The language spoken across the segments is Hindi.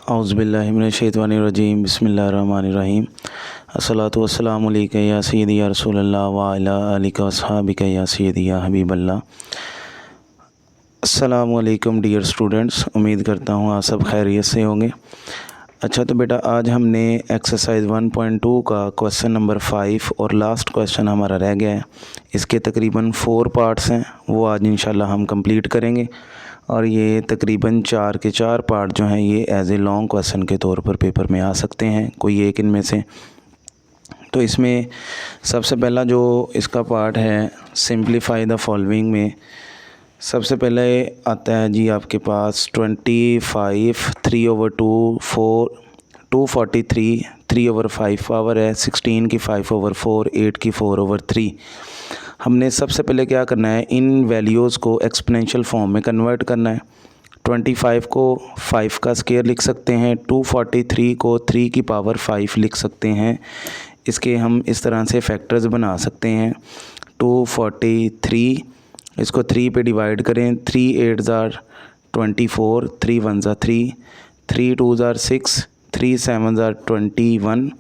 औज़ुबिल्लाहिमिनश्शैतानिर्रजीम बिस्मिल्लाहिर्रहमानिर्रहीम अस्सलातु वस्सलामु अलैका या सय्यदी या रसूलल्लाह व अला आलिका वअस्हाबिका या सय्यदी या हबीबल्लाह। अस्सलामु अलैकुम डियर स्टूडेंट्स, उम्मीद करता हूँ आप सब खैरियत से होंगे। अच्छा तो बेटा आज हमने एक्सरसाइज 1.2 का क्वेश्चन नंबर 5 और लास्ट क्वेश्चन हमारा रह गया है। इसके तकरीबन 4 पार्ट्स हैं, वो आज इंशाल्लाह हम कंप्लीट करेंगे और ये तकरीबन 4 के 4 पार्ट जो हैं ये एज ए लॉन्ग क्वेश्चन के तौर पर पेपर में आ सकते हैं, कोई एक इनमें से। तो इसमें सबसे पहला जो इसका पार्ट है सिंप्लीफाई द फॉलोइंग में सबसे पहले आता है जी आपके पास 25 3/2 4 243 3/5 पावर है, 16 की 5/4 8 की 4/3। हमने सबसे पहले क्या करना है, इन वैल्यूज़ को एक्सपोनेंशियल फॉर्म में कन्वर्ट करना है। 25 को 5 का स्क्वायर लिख सकते हैं, 243 को 3 की पावर 5 लिख सकते हैं। इसके हम इस तरह से फैक्टर्स बना सकते हैं। 243 इसको 3 पे डिवाइड करें, 3 8 ज़ार 24, 3 1 ज़ार 3, 3 2 ज़ार 6, 3 7 ज़ार 21,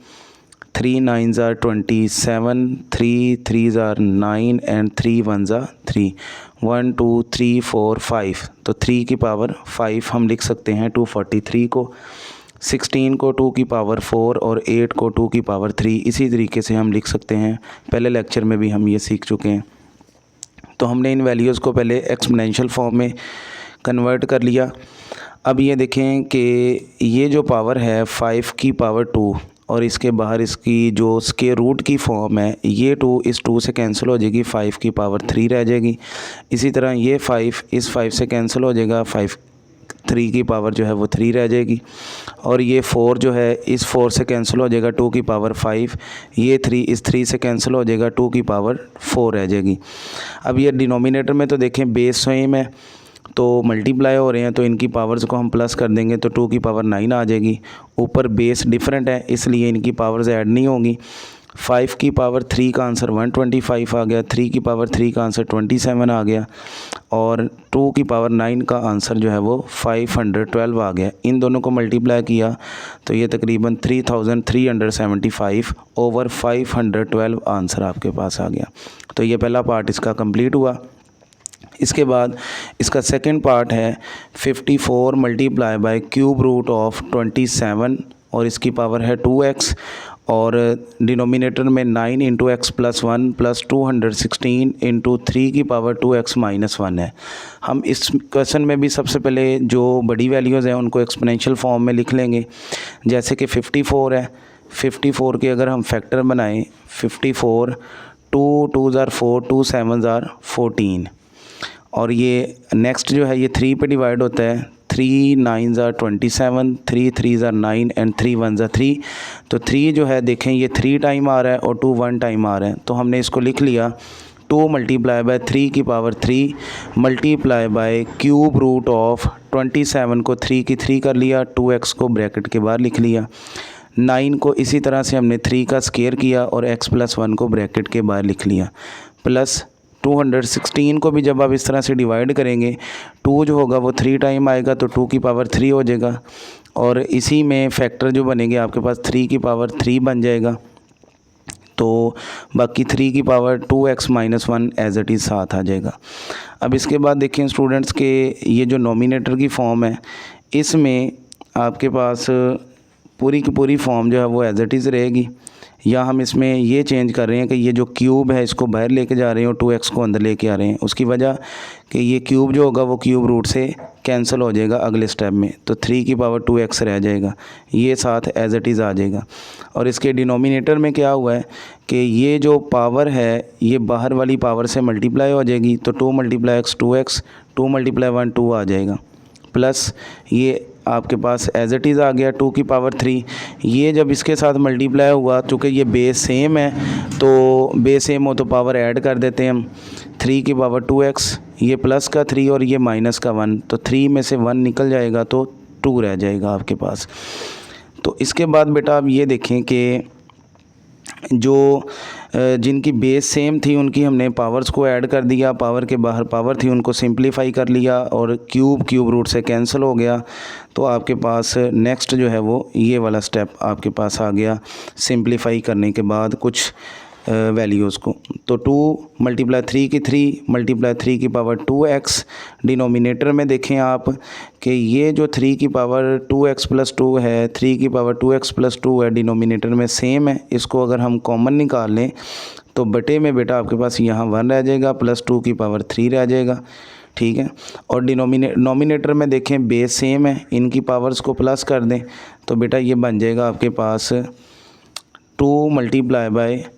3 9 ज़ार 27, 3 3 ज़ार 9 एंड 3 1 ज़ार 3, 1 2 3 4 5। तो 3 की पावर 5 हम लिख सकते हैं 243 को, 16 को 2 की पावर 4 और 8 को 2 की पावर 3। इसी तरीके से हम लिख सकते हैं, पहले लेक्चर में भी हम ये सीख चुके हैं। तो हमने इन वैल्यूज़ को पहले एक्सपोनेंशियल फॉर्म में कन्वर्ट कर लिया। अब ये देखें कि ये जो पावर है 5 की पावर 2 और इसके बाहर इसकी जो स्क्वायर रूट की फॉर्म है, ये 2 इस 2 से कैंसिल हो जाएगी, 5 की पावर 3 रह जाएगी। इसी तरह ये 5 इस 5 से कैंसिल हो जाएगा, 3 की पावर जो है वो 3 रह जाएगी। और ये 4 जो है इस 4 से कैंसिल हो जाएगा, 2 की पावर 5। ये 3 इस 3 से कैंसिल हो जाएगा, 2 की पावर 4 रह जाएगी। अब ये डिनोमिनेटर में तो देखें बेस सेम है तो मल्टीप्लाई हो रहे हैं, तो इनकी पावर्स को हम प्लस कर देंगे तो 2 की पावर 9 आ जाएगी। ऊपर बेस डिफरेंट है इसलिए इनकी पावर्स ऐड नहीं होंगी। 5 की पावर 3 का आंसर 125 आ गया, 3 की पावर 3 का आंसर 27 आ गया और 2 की पावर 9 का आंसर जो है वो 512 आ गया। इन दोनों को मल्टीप्लाई किया तो ये तकरीबन 3375/512 आंसर आपके पास आ गया। तो ये पहला पार्ट इसका कंप्लीट हुआ। इसके बाद इसका सेकंड पार्ट है 54 multiply by cube root of 27 और इसकी पावर है 2x और डिनोमिनेटर में 9 into x plus 1 plus 216 into 3 की पावर 2x माइनस 1 है। हम इस क्वेश्चन में भी सबसे पहले जो बड़ी वैल्यूज़ हैं उनको एक्सपोनेंशियल फॉर्म में लिख लेंगे। जैसे कि 54 है, 54 के अगर हम फैक्टर बनाएं 54 2 2 ज़ार 4 2 7 ज़ार 14 और ये नेक्स्ट जो है ये 3 पे डिवाइड होता है, 3 9 ज़ार 27, 3 3 ज़ार 9 एंड 3 1 ज़ार 3। तो 3 जो है देखें ये 3 टाइम आ रहा है और 2 1 टाइम आ रहा है, तो हमने इसको लिख लिया 2 मल्टीप्लाई बाय 3 की power 3 multiply by cube root of 27 को 3 की 3 कर लिया, 2x को ब्रैकेट के बाहर लिख लिया, 9 को इसी तरह से हमने 3 का स्क्वायर किया और x प्लस 1 को ब्रैकेट के बाहर लिख लिया, प्लस 216 को भी जब आप इस तरह से डिवाइड करेंगे 2 जो होगा वो 3 टाइम आएगा तो 2 की पावर 3 हो जाएगा और इसी में फैक्टर जो बनेंगे आपके पास 3 की पावर 3 बन जाएगा। तो बाकी 3 की power 2x minus 1 as it is साथ आ जाएगा। अब इसके बाद देखें स्टूडेंट्स के ये जो नोमिनेटर की फॉर्म है इसमें आपके पास पूरी की पूरी फॉर्म जो है वो एज इट इज़ रहेगी, या हम इसमें ये चेंज कर रहे हैं कि ये जो क्यूब है इसको बाहर लेके जा रहे हैं और 2x को अंदर लेके आ रहे हैं। उसकी वजह कि ये क्यूब जो होगा वो क्यूब रूट से कैंसिल हो जाएगा अगले स्टेप में, तो 3 की पावर 2x रह जाएगा, ये साथ एज इट इज़ आ जाएगा। और इसके डिनोमिनेटर में क्या हुआ है कि ये जो पावर है ये बाहर वाली पावर से मल्टीप्लाई हो जाएगी, तो 2 मल्टीप्लाई x 2x, 2 मल्टीप्लाई 1 2 आ जाएगा, प्लस ये आपके पास एज इट इज़ आ गया 2 की पावर 3। ये जब इसके साथ मल्टीप्लाई हुआ, चूँकि ये बेस सेम है तो बेस सेम हो तो पावर ऐड कर देते हैं हम, 3 की पावर 2x, ये प्लस का 3 और ये माइनस का 1, तो 3 में से 1 निकल जाएगा तो 2 रह जाएगा आपके पास। तो इसके बाद बेटा आप ये देखें कि जो जिनकी बेस सेम थी उनकी हमने पावर्स को ऐड कर दिया, पावर के बाहर पावर थी उनको सिंप्लीफाई कर लिया और क्यूब रूट से कैंसिल हो गया। तो आपके पास नेक्स्ट जो है वो ये वाला स्टेप आपके पास आ गया सिंप्लीफाई करने के बाद कुछ वैल्यूज़ को। तो 2 × 3 की 3 × 3 की पावर 2x, डिनोमिनेटर में देखें आप कि ये जो 3 की पावर 2x + 2 है, 3 की पावर 2x + 2 है, डिनोमिनेटर में सेम है। इसको अगर हम कॉमन निकाल लें तो बटे में बेटा आपके पास यहाँ 1 रह जाएगा, +2 की पावर 3 रह जाएगा, ठीक है। और नोमिनेटर में देखें बेस सेम है, इनकी पावर्स को प्लस कर दें तो बेटा ये बन जाएगा आपके पास 2 ×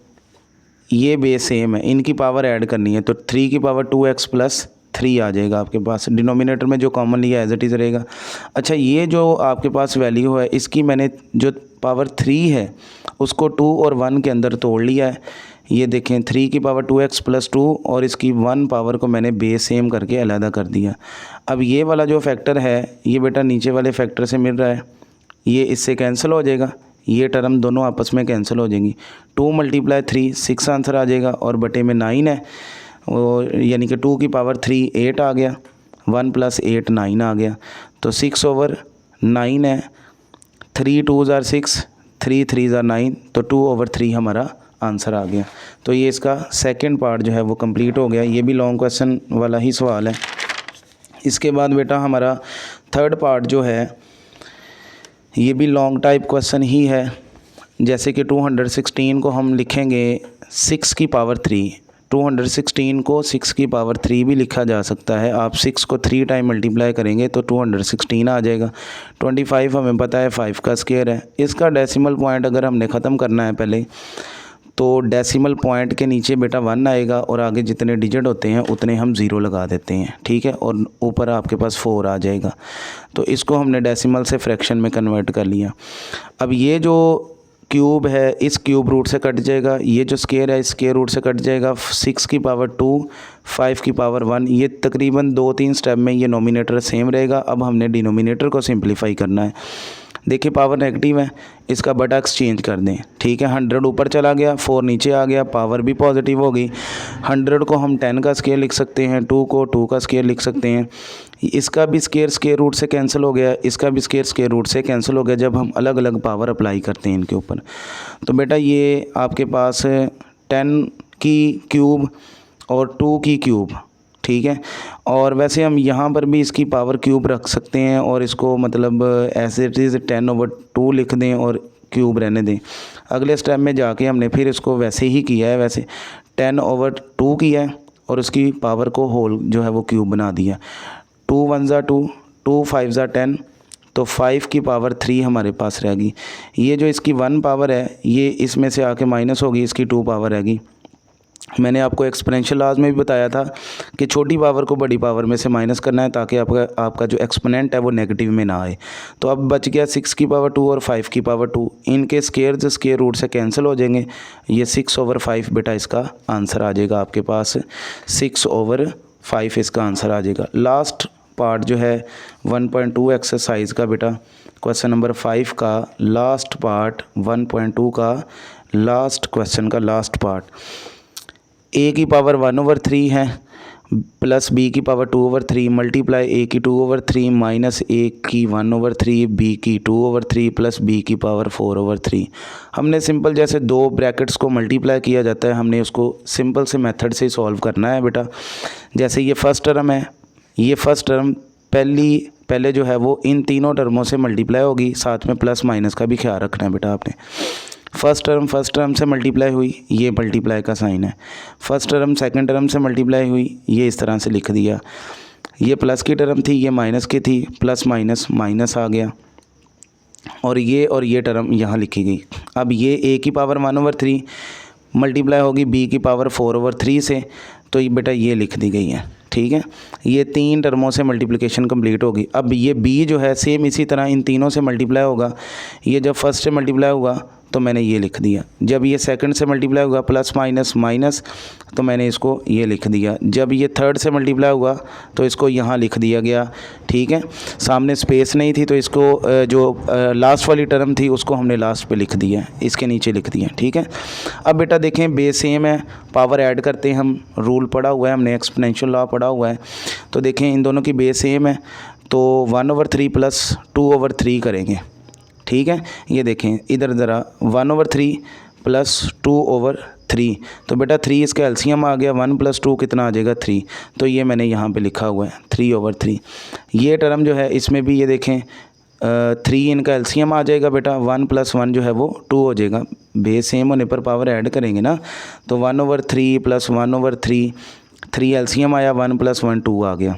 ये बेस सेम है, इनकी पावर ऐड करनी है तो 3 की पावर 2x + 3 आ जाएगा आपके पास। डिनोमिनेटर में जो कॉमन लिया एज इट इज़ रहेगा। अच्छा, ये जो आपके पास वैल्यू है इसकी मैंने जो पावर 3 है उसको 2 और 1 के अंदर तोड़ लिया है। ये देखें 3 की पावर 2x + 2 और इसकी 1 पावर को मैंने बेस सेम करके अलहदा कर दिया। अब ये वाला जो फैक्टर है ये बेटा नीचे वाले फैक्टर से मिल रहा है, ये इससे कैंसिल हो जाएगा, ये टर्म दोनों आपस में कैंसिल हो जाएंगी। 2 × 3 6 आंसर आ जाएगा और बटे में 9 है, और यानी कि 2 की पावर 3 8 आ गया, 1 + 8 9 आ गया, तो 6/9 है। 3 2s are 6, 3 3s are 9, तो 2/3 हमारा आंसर आ गया। तो ये इसका सेकंड पार्ट जो है वो कंप्लीट हो गया। ये भी लॉन्ग क्वेश्चन वाला ही सवाल है। इसके बाद बेटा हमारा थर्ड पार्ट जो है ये भी लॉन्ग टाइप क्वेश्चन ही है। जैसे कि 216 को हम लिखेंगे 6 की पावर 3, 216 को 6 की पावर 3 भी लिखा जा सकता है। आप 6 को 3 टाइम मल्टीप्लाई करेंगे तो 216 आ जाएगा। 25 हमें पता है 5 का स्क्वायर है। इसका डेसिमल पॉइंट अगर हमने ख़त्म करना है पहले तो डेसिमल पॉइंट के नीचे बेटा 1 आएगा और आगे जितने डिजिट होते हैं उतने हम 0 लगा देते हैं, ठीक है, और ऊपर आपके पास 4 आ जाएगा। तो इसको हमने डेसिमल से फ्रैक्शन में कन्वर्ट कर लिया। अब ये जो क्यूब है इस क्यूब रूट से कट जाएगा, ये जो स्क्वायर है इस स्क्वायर रूट से कट जाएगा। 6 की पावर 2, 5 की पावर 1, ये तकरीबन 2-3 स्टेप में ये नोमिनेटर सेम रहेगा। अब हमने डिनोमिनेटर को सिंप्लीफाई करना है। देखिए पावर नेगेटिव है, इसका बटा एक्सचेंज कर दें, ठीक है। 100 ऊपर चला गया, 4 नीचे आ गया, पावर भी पॉजिटिव हो गई। 100 को हम 10 का स्क्वायर लिख सकते हैं, 2 को 2 का स्क्वायर लिख सकते हैं। इसका भी स्क्वायर रूट से कैंसिल हो गया, इसका भी स्क्वायर रूट से कैंसिल हो गया जब हम अलग अलग पावर अप्लाई करते हैं इनके ऊपर। तो बेटा ये आपके पास 10 की क्यूब और 2 की क्यूब, ठीक है। और वैसे हम यहाँ पर भी इसकी पावर क्यूब रख सकते हैं और इसको मतलब ऐसे इट इज़ 10/2 लिख दें और क्यूब रहने दें। अगले स्टेप में जाके हमने फिर इसको वैसे ही किया है, वैसे 10/2 किया है और उसकी पावर को होल जो है वो क्यूब बना दिया। 2 1s are 2, 2 5s are 10, तो 5 की पावर 3 हमारे पास रहेगी। ये जो इसकी 1 पावर है ये इसमें से आके माइनस होगी, इसकी 2 पावर रहेगी। मैंने आपको एक्सपोनेंशियल लॉज में भी बताया था कि छोटी पावर को बड़ी पावर में से माइनस करना है ताकि आपका जो एक्सपोनेंट है वो नेगेटिव में ना आए। तो अब बच गया 6 की पावर 2 और 5 की पावर 2, इनके स्क्वायर रूट से कैंसिल हो जाएंगे। ये 6/5 बेटा इसका आंसर आ जाएगा आपके पास, 6/5 इसका आंसर आ जाएगा। लास्ट पार्ट जो है 1.2 एक्सरसाइज का बेटा क्वेश्चन नंबर 5 का लास्ट पार्ट, 1.2 का लास्ट क्वेश्चन का लास्ट पार्ट। a की पावर 1/3 है प्लस b की पावर 2/3 मल्टीप्लाई a की 2/3 माइनस a की 1/3 b की 2/3 प्लस b की पावर 4/3। हमने सिंपल जैसे दो ब्रैकेट्स को मल्टीप्लाई किया जाता है हमने उसको सिंपल से मेथड से सॉल्व करना है बेटा। जैसे ये फर्स्ट टर्म है, ये फर्स्ट टर्म पहले जो है वो इन तीनों टर्मों से मल्टीप्लाई होगी, साथ में प्लस माइनस का भी ख्याल रखना है बेटा आपने। फर्स्ट टर्म से मल्टीप्लाई हुई, ये मल्टीप्लाई का साइन है। फर्स्ट टर्म सेकंड टर्म से मल्टीप्लाई हुई, ये इस तरह से लिख दिया। ये प्लस की टर्म थी, ये माइनस की थी, प्लस माइनस माइनस आ गया और ये टर्म यहाँ लिखी गई। अब ये a की पावर 1/3 मल्टीप्लाई होगी b की पावर 4/3 से, तो ये बेटा ये लिख दी गई है, ठीक है। ये तीन टर्मों से मल्टीप्लिकेशन कंप्लीट होगी। अब ये b जो है सेम इसी तरह इन तीनों से मल्टीप्लाई होगा। ये जब फर्स्ट से मल्टीप्लाई होगा तो मैंने ये लिख दिया। जब ये सेकंड से मल्टीप्लाई हुआ प्लस माइनस माइनस, तो मैंने इसको ये लिख दिया। जब ये थर्ड से मल्टीप्लाई हुआ तो इसको यहाँ लिख दिया गया, ठीक है। सामने स्पेस नहीं थी तो इसको जो लास्ट वाली टर्म थी उसको हमने लास्ट पे लिख दिया, इसके नीचे लिख दिया, ठीक है। अब बेटा देखें बेस सेम है, पावर ऐड करते हैं हम, रूल पढ़ा हुआ है हमने, एक्सपोनेंशियल लॉ पढ़ा हुआ है। तो देखें इन दोनों की बेस सेम है तो 1/3 प्लस 2/3 करेंगे, ठीक है। ये देखें इधर ज़रा 1/3 प्लस 2/3, तो बेटा 3 इसका एलसीएम आ गया, 1 + 2 कितना आ जाएगा 3, तो ये मैंने यहाँ पे लिखा हुआ है 3/3। ये टर्म जो है इसमें भी ये देखें 3 इनका एलसीएम आ जाएगा बेटा, 1 + 1 जो है वो 2 हो जाएगा। बेस सेम होने पर पावर ऐड करेंगे ना, तो 1/3 प्लस 1/3, 3 एलसीएम आया, 1 + 1 2 आ गया।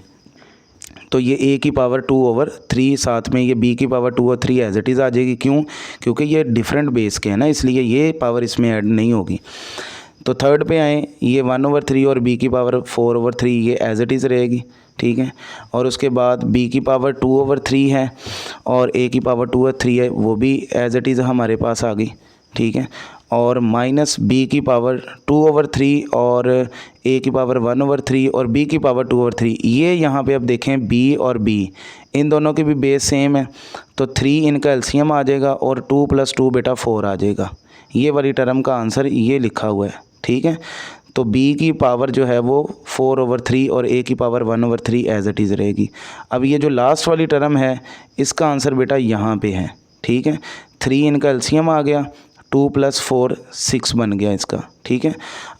तो ये a की पावर 2/3, साथ में ये b की पावर 2/3 एज इट इज़ आ जाएगी। क्यों? क्योंकि ये डिफरेंट बेस के हैं ना, इसलिए ये पावर इसमें ऐड नहीं होगी। तो थर्ड पे आए, ये 1/3 और b की पावर 4/3 ये एज इट इज़ रहेगी, ठीक है। और उसके बाद b की पावर 2/3 है और a की पावर 2/3 है, वो भी एज इट इज़ हमारे पास आ गई, ठीक है। और माइनस b की पावर 2/3 और a की पावर 1/3 और b की पावर 2/3, ये यहाँ पे अब देखें b और b इन दोनों की भी बेस सेम है, तो 3 इनका एलसीएम आ जाएगा और 2 + 2 बेटा 4 आ जाएगा। ये वाली टर्म का आंसर ये लिखा हुआ है, ठीक है। तो b की पावर जो है वो 4/3 और a की पावर 1/3 एज इट इज़ रहेगी। अब ये जो लास्ट वाली टर्म है इसका आंसर बेटा यहाँ पे है, ठीक है। 3 इनका एलसीएम आ गया, 2 + 4 6 बन गया इसका, ठीक है।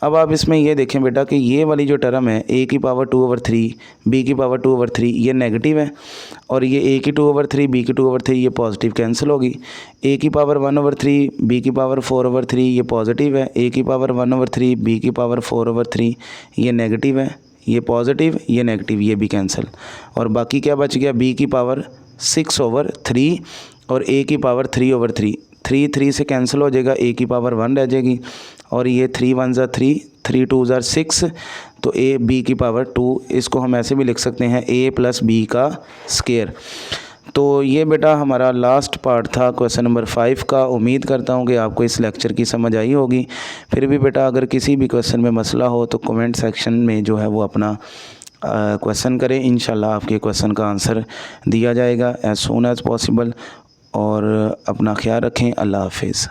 अब आप इसमें ये देखें बेटा कि ये वाली जो टर्म है a की पावर 2/3 b की पावर 2/3 ये नेगेटिव है, और ये a की 2/3 b की 2/3 ये पॉजिटिव कैंसिल होगी। a की पावर 1/3 b की पावर 4/3 ये पॉजिटिव है, a की पावर 1/3 b की पावर 4/3 ये नेगेटिव है, ये पॉजिटिव ये नेगेटिव ये भी कैंसिल। और बाकी क्या बच गया, b की पावर 6/3 और a की पावर 3/3, 3 3 से कैंसिल हो जाएगा, a की पावर 1 रह जाएगी, और ये 3 1 ज़ा 3, 3 2 ज़ा 6, तो a b की पावर 2, इसको हम ऐसे भी लिख सकते हैं a + b का स्क्वायर। तो ये बेटा हमारा लास्ट पार्ट था क्वेश्चन नंबर 5 का। उम्मीद करता हूँ कि आपको इस लेक्चर की समझ आई होगी। फिर भी बेटा अगर किसी भी क्वेश्चन में मसला हो तो कमेंट सेक्शन में जो है वो अपना क्वेश्चन करें, इंशाल्लाह आपके क्वेश्चन का आंसर दिया जाएगा एज़ सून एज़ पॉसिबल। और अपना ख्याल रखें। अल्लाह हाफिज़।